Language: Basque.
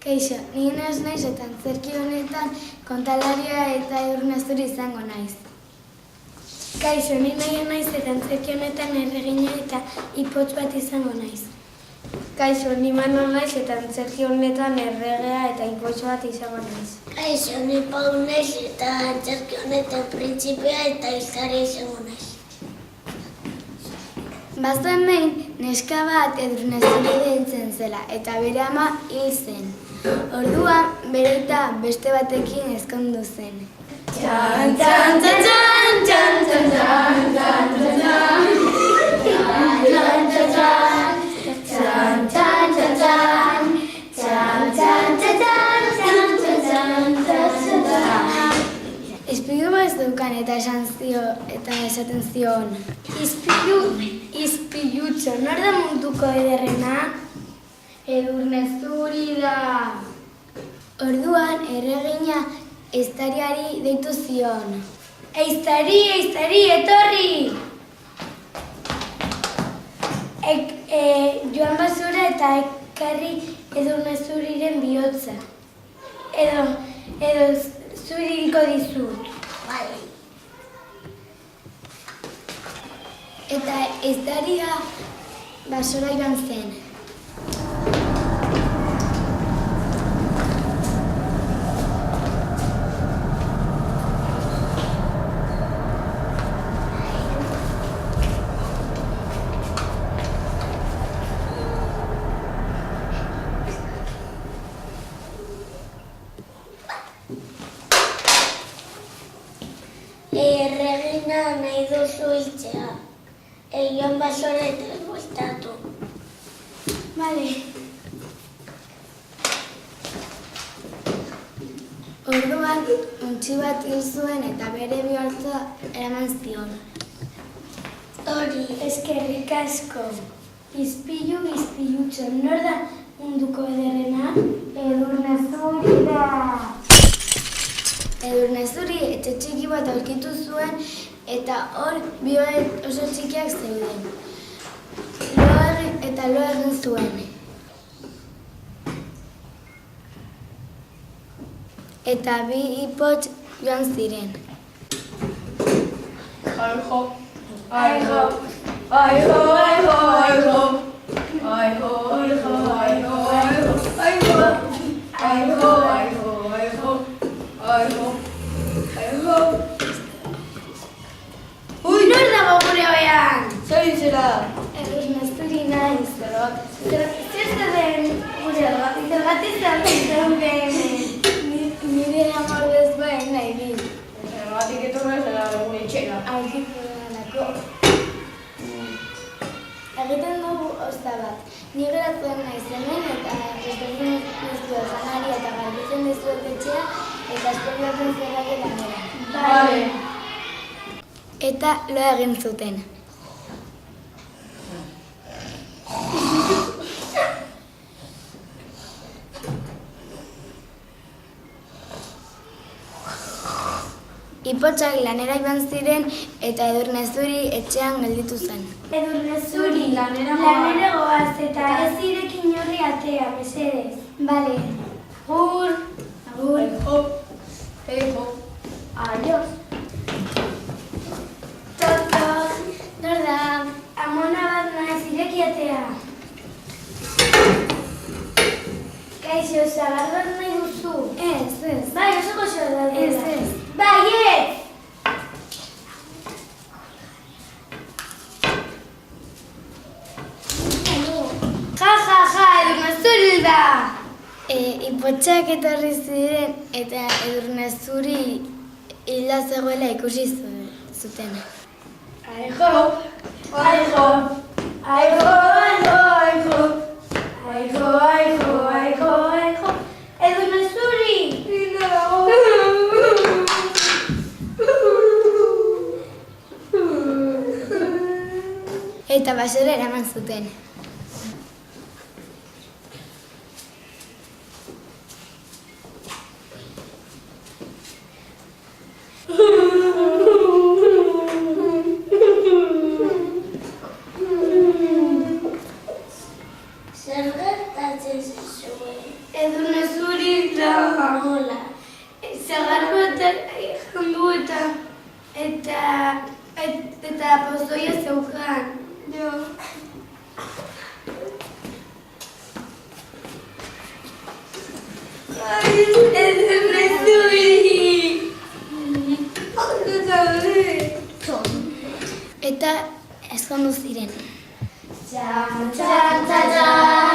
Kaixo, ni Ines naiz eta antzerki honetan kontalaria eta Edurnezuri izango naiz. Kaixo, ni Naia naiz eta antzerki honetan erregina eta ipotx bat izango naiz. Kaixo, ni Manol naiz eta antzerki honetan erregea eta ipotx bat izango naiz. Kaixo, ni Paul naiz eta antzerki honetan printzipia eta izarria izango naiz. Bazen behin, neska bat Edurnezuri deitzen zela eta bere ama hil zen. Orduan, bere aita beste batekin ezkondu zen. Txan, txan, txan, txan, txan, txan, txan, txan, txan, txan, txan, txan, Ispilu bat ez dukan eta esaten zion. Ispilutxo, nor da munduko ederrena? Edurnezuri da. Orduan, erregina ehiztariari deitu zion. Ehiztari, etorri! Joan basura eta ekarri Edurnezuriren bihotza. Edo zuri hilko dizut. Bai. Eta ehiztaria basura joan zen. Erregina nahi duzu hiltzea. Joan basora eta bueltatu. Bale. Orduan, untxi bat hil zuen eta bere bihotza eraman zion. Hori. Eskerrik asko. Ispilutxo, nor da munduko ederrena? Edurnezuri da. Edurnezuri etxe txiki bat aurkitu zuen eta hor bihotz oso txikiak zeuden. Lo egin zuen. Eta bi ipotx joan ziren. Aiho, aiho, aiho, aiho, aiho, aiho, aiho, aiho, aiho, aiho, aiho, aiho, aiho. Ui, nor dago gure oean? Zer zera? Edurnezuri naiz. Zer den gure zergatik zaten nire amor bezbuen nahi dit. Zergatik etorra zera gure itxera. Aurkitu dalako. Egiten dugu osta bat. Ni geratzen naiz hemen eta desberdin dizue janari eta garbitzen dizuet etxea eta esperiatzen zerrake lanera. Bale. Eta lo egin zuten. Ipotxak lanera joan ziren eta Edurnezuri etxean gelditu zen. Edurnezuri, lanera goaz eta ez ireki inorri atea, mesedez. Bale. Agur. Agur. Aiho, aiho. Adiós. Totok, nor da? Amona bat naiz ireki atea. Kaixo, sagar bat nahi duzu? Ez. Bai, oso goxo da. Ez. Baiet! Ja, Edurnezuri da! Ipotxak etorri ziren eta Edurnezuri hilda zegoela ikusi zuten. Aiho, aiho, aiho, aiho, aiho, aiho, aiho, aiho, aiho. Edurnezuri! Eta basura eraman zuten. Zer gertatzen zizuen? Edurnezuri Nola. Zagarro eta jandu eta pozoia zeukan. Jo. Ai, ez nezuri. Eta ezkondu ziren. Txan, txan, txan, txan.